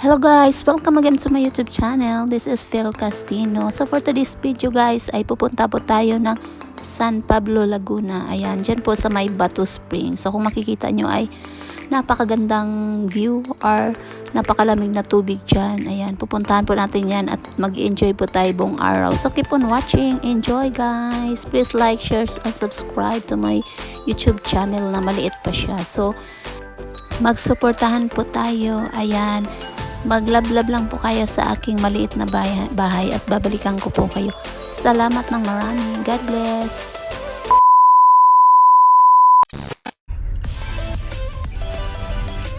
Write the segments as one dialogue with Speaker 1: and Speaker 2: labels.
Speaker 1: Hello guys! Welcome again to my YouTube channel. This is Phil Castino. So for today's video guys ay pupunta po tayo ng San Pablo, Laguna. Ayan, dyan po sa may Batu Spring. So kung makikita nyo ay napakagandang view or napakalamig na tubig dyan. Ayan, pupuntahan po natin yan at mag-enjoy po tayo buong araw. So keep on watching. Enjoy guys! Please like, share, and subscribe to my YouTube channel na maliit pa siya. So magsuportahan po tayo. Ayan, maglablab lang po kayo sa aking maliit na bahay at babalikan ko po kayo. Salamat ng marami. God bless.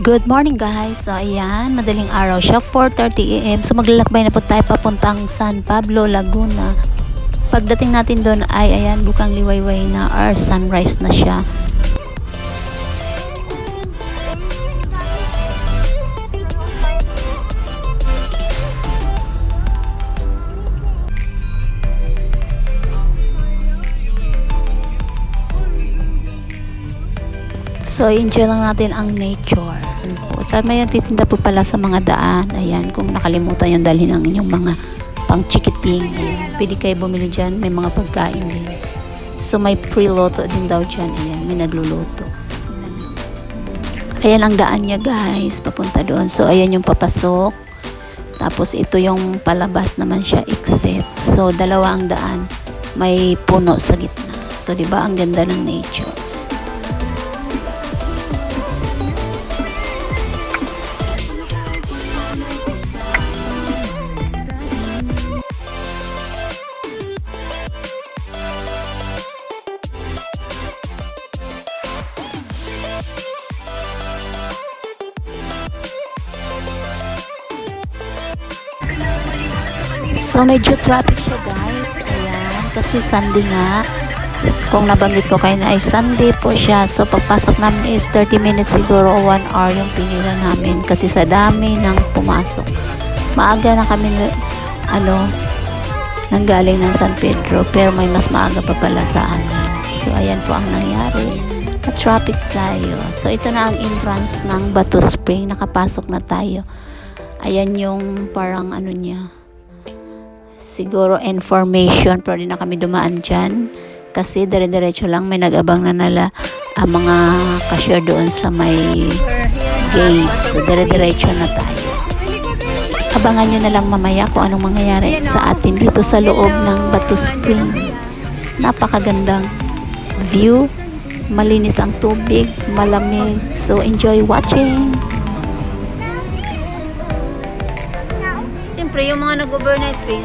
Speaker 1: Good morning guys. So ayan, madaling araw siya, 4:30 AM. So maglalakbay na po tayo papuntang San Pablo, Laguna. Pagdating natin doon ay ayan, bukang liwayway na or sunrise na siya. So, enjoy lang natin ang nature. So, may nagtitinda po pala sa mga daan. Ayan, kung nakalimutan yung dalhin ang inyong mga pang-chikiting. Pwede kayo bumili dyan. May mga pagkain din. So, may pre-loto din daw dyan. Ayan, may nagluluto. Ayan ang daan niya guys. Papunta doon. So, ayan yung papasok. Tapos, ito yung palabas naman siya. Exit. So, dalawa ang daan. May puno sa gitna. So, diba ang ganda ng nature. So, medyo traffic siya guys. Ayan, kasi Sunday nga. Kung nabanggit ko kayo na ay Sunday po siya. So, pagpasok namin is 30 minutes siguro o 1 hour yung pinila namin. Kasi sa dami nang pumasok. Maaga na kami, nanggaling ng San Pedro. Pero may mas maaga pa pala sa amin. So, ayan po ang nangyari. Na-traffic tayo. So, ito na ang entrance ng Batu Spring. Nakapasok na tayo. Ayan yung parang niya. Siguro information, pero di na kami dumaan dyan kasi dire-diretso lang, may nag-abang na nala ang mga cashier doon sa may gate. So dire-diretso na tayo. Abangan nyo na lang mamaya kung anong mangyayari sa atin dito sa loob ng Batu Spring. Napakagandang view, malinis ang tubig, malamig. So enjoy watching. Siyempre yung mga nag-overnight pay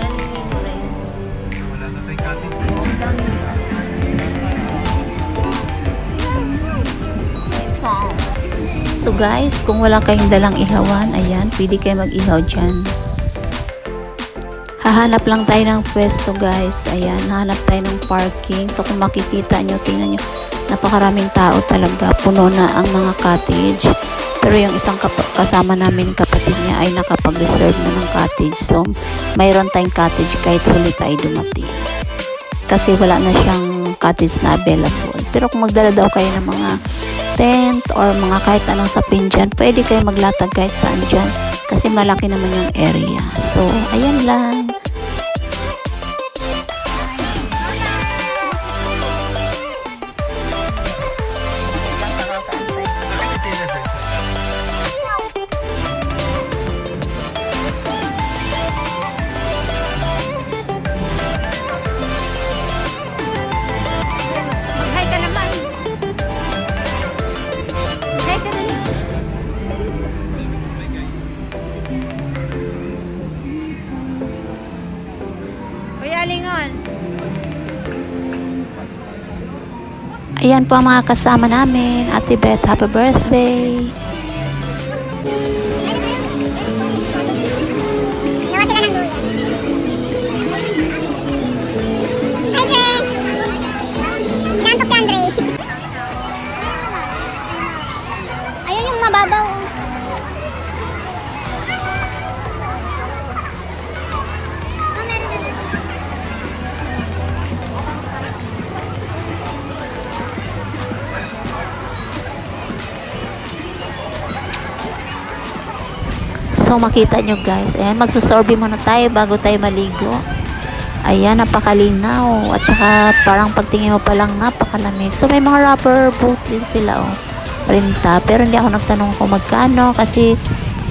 Speaker 1: So guys, kung wala kayong dalang ihawan, ayan, pwede kayo mag-ihaw dyan. Hahanap lang tayo ng pwesto guys. Ayan, hahanap tayo ng parking. So kung makikita nyo, tingnan nyo, napakaraming tao talaga. Puno na ang mga cottage. Pero yung isang kasama namin, kapatid niya, ay nakapag-reserve na ng cottage. So mayroon tayong cottage kahit huli tayo dumating. Kasi wala na siyang cottage na available. Pero kung magdala daw kayo ng mga tent or mga kahit anong sapin dyan, pwede kayo maglatag kahit saan dyan. Kasi malaki naman yung area. So, ayan lang. Ayan po ang mga kasama namin. Ate Beth, happy birthday!
Speaker 2: Gawa sila ng luya. Hi, Greg! Nantok si Andre. Ayun yung mababaw.
Speaker 1: So makita nyo guys, ayan, magsusorbe muna tayo bago tayo maligo. Ayan, napakalinaw. At saka parang pagtingin mo pa lang napakalamig. So may mga rubber boat din sila oh. Renta. Pero hindi ako nagtanong kung magkano kasi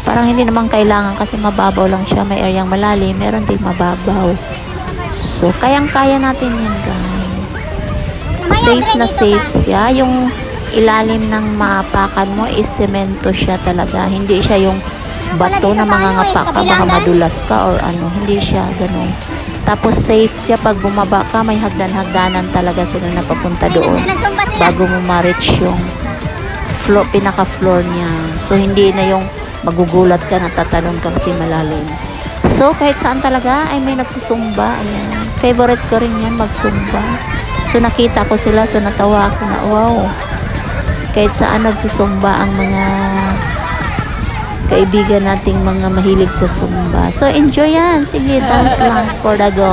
Speaker 1: parang hindi naman kailangan kasi mababaw lang siya. May areang malalim, meron din mababaw. So kayang-kaya natin yan guys. Safe na safe siya. Yung ilalim ng maapakan mo is semento siya talaga. Hindi siya yung bato na mangangapa ka, baka madulas ka or ano. Hindi siya ganun. Tapos safe siya pag bumaba ka, may hagdan-hagdanan talaga sila na papunta doon bago mo ma-reach yung floor, pinaka-floor niya. So hindi na yung magugulat ka, natatalon ka kasi malalim. So kahit saan talaga ay may nagsusumba. Ayan. Favorite ko rin yan, magsumba. So nakita ko sila, so natawa ako na wow. Kahit saan nagsusumba ang mga kaibigan nating mga mahilig sa Zumba. So, enjoy yan. Sige, dance lang for the go.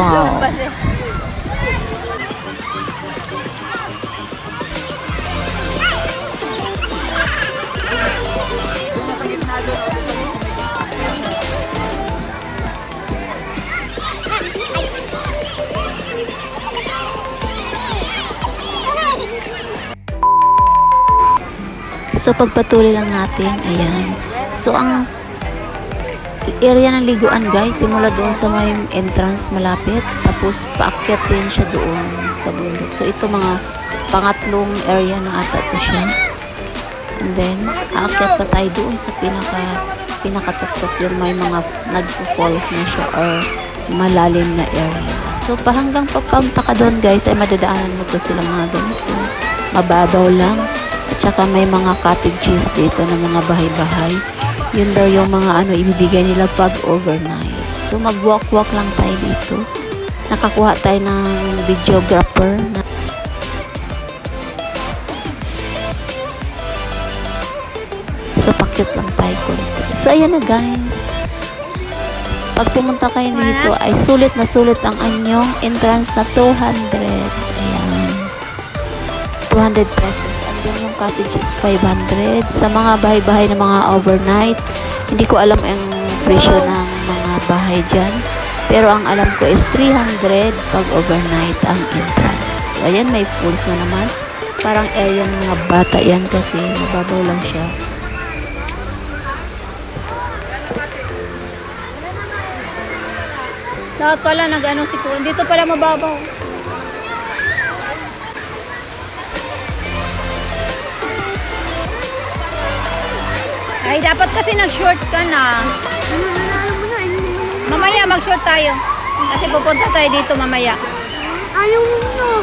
Speaker 1: So, pagpatuloy lang natin. Ayan. So, ang area ng liguan guys, simula doon sa may entrance malapit, tapos paakyat din siya doon sa bundok. So, ito mga pangatlong area na ata to siya. And then, aakyat pa tayo doon sa pinakatuktok yung may mga nagpo-falls na siya or malalim na area. So, hanggang papunta ka doon guys, ay madadaanan mo to sila mga ganito. Mababaw lang. At saka may mga cottages dito na mga bahay-bahay. Yun daw yung mga ibibigay nila pag overnight. So mag-walk-walk lang tayo dito. Nakakuha tayo ng videographer. So pakyut lang tayo konti. So ayan na guys. Pag pumunta kayo dito ay sulit na sulit ang anyong entrance na 200. Ayan. 200 pesos. Yung cottage is 500 sa mga bahay-bahay na mga overnight. Hindi ko alam ang presyo ng mga bahay dyan, pero ang alam ko is 300 pag overnight ang entrance. So ayan, may pools na naman, parang area ng mga bata yan kasi mababaw lang siya.
Speaker 3: Dapat pala nag-ano si Kuya. Dito pala mababaw. Ay, dapat kasi nag-short ka na. Mamaya mag-short tayo. Kasi pupunta tayo dito mamaya.
Speaker 2: Ayaw mo.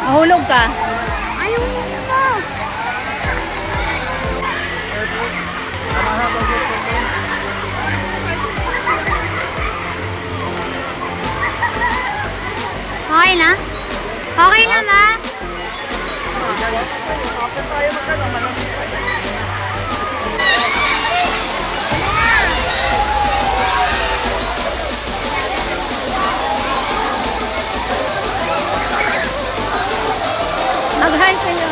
Speaker 3: Mahulog ka.
Speaker 2: Ayaw mo. Okay na? Okay na, ma?
Speaker 3: Mag-hi kayo.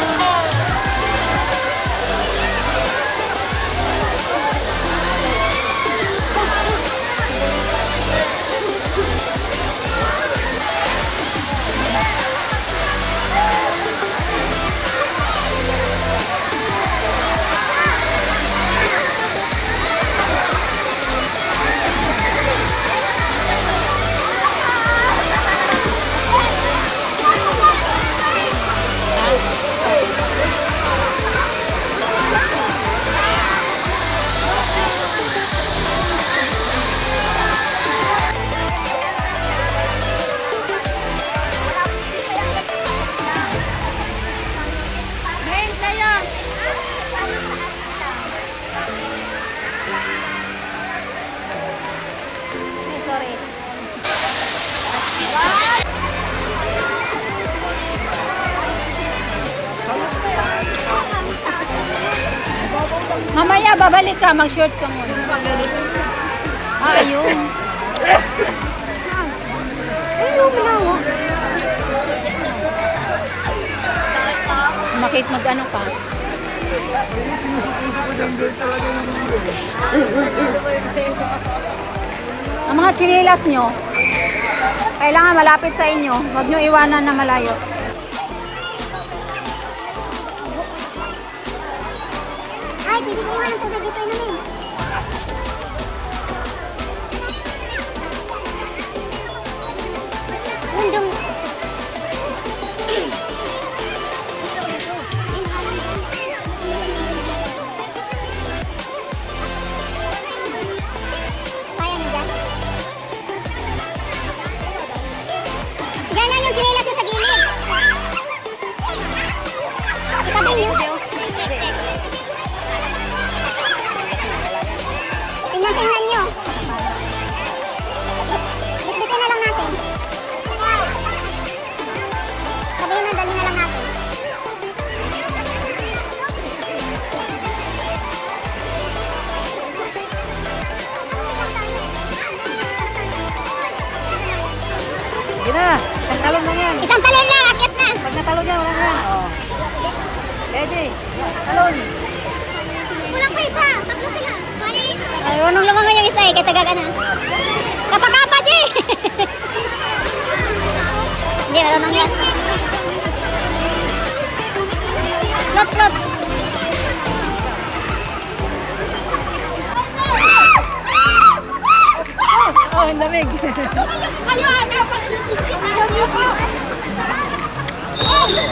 Speaker 3: Mamaya babalik ka, mag-short ka muna. Ayun.
Speaker 2: Ayaw mo na.
Speaker 3: Makit mag-ano ka. Ang mga chinilas nyo, kailangan malapit sa inyo. Huwag nyo iwanan na malayo.
Speaker 2: Ay, pwede ko iwan ng tubig dito inumin. Undong. Kaya na dyan? Diyan lang yung sinilas sa gilid. Itabi niyo. Tingnan nyo. Bitbitin na lang natin. Sabihin na, dali na lang natin.
Speaker 3: Sige na, isang talon lang yan.
Speaker 2: Isang talon lang, akit na.
Speaker 3: Pag natalon niya, wala na. Oh. Pwede. Talon.
Speaker 2: Kulang pa isa. Tatlo sila. Ay, wanong lumango yung isa eh. Kaya tagaga na. Kapakapa, Ji! Hindi, wala nang yan. Plot.
Speaker 3: Oh, ang lamig.
Speaker 2: Kayo, ano? Ayaw niyo po.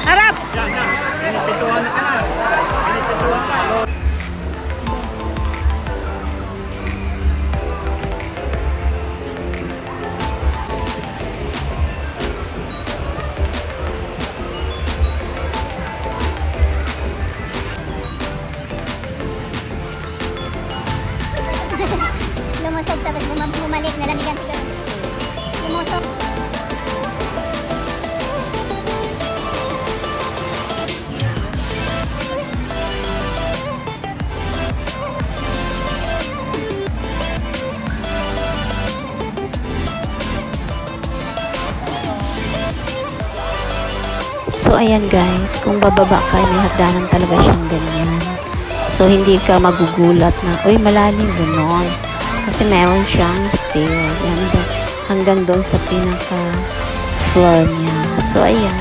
Speaker 3: Harap!
Speaker 2: Lumusog tapos bumalik. Nalamigan siguro. Lumusog.
Speaker 1: So, ayan guys, kung bababa ka, may hagdanan talaga siyang ganyan. So, hindi ka magugulat na, uy, malalim, gano'n. Kasi meron siyang stair. Yan, hanggang doon sa pinaka-floor niya. So, ayan.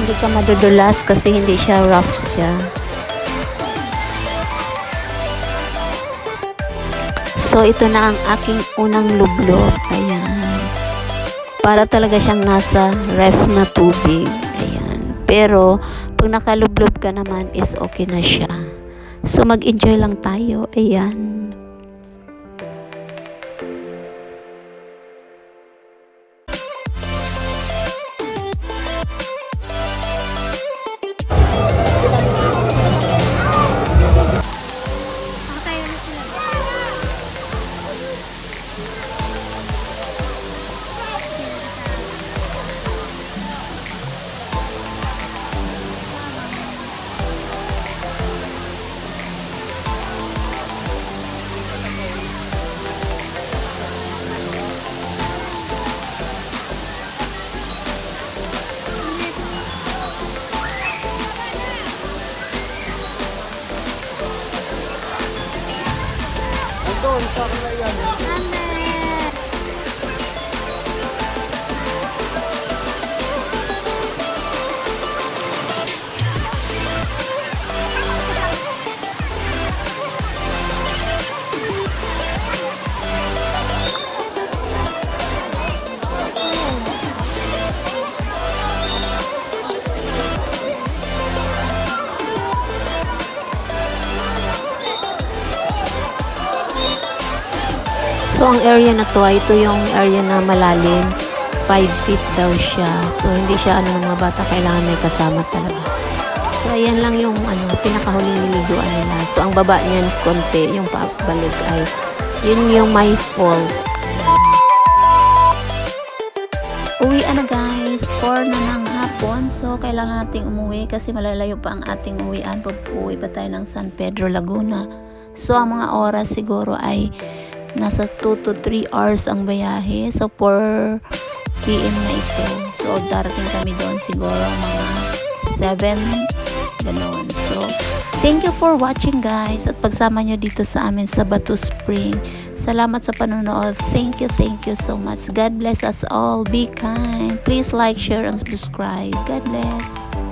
Speaker 1: Hindi ka madudulas kasi hindi siya rough siya. So, ito na ang aking unang lublob. Ayan. Para talaga siyang nasa ref na tubig. Ayan. Pero, pag nakalublob ka naman is okay na siya. So, mag-enjoy lang tayo. Ayan. So, ang area na to, ito yung area na malalim. 5 feet daw siya. So, hindi siya ng mga bata. Kailangan may kasama talaga. So, ayan lang yung pinakahuling niliguan nila. So, ang baba niyan konti, yung pabalik ay yun yung may falls. Uwian na guys. 4 na ng hapon. So, kailangan nating umuwi kasi malalayo pa ang ating uwian. Pag-uwi pa tayo ng San Pedro, Laguna. So, ang mga oras siguro ay nasa 2 to 3 hours ang bayahe. So, 4 p.m. na ito. So, darating kami doon siguro mga 7 Ganun. So, thank you for watching guys at pagsama nyo dito sa amin sa Batu Spring. Salamat sa panonood. Thank you so much. God bless us all. Be kind. Please like, share, and subscribe. God bless.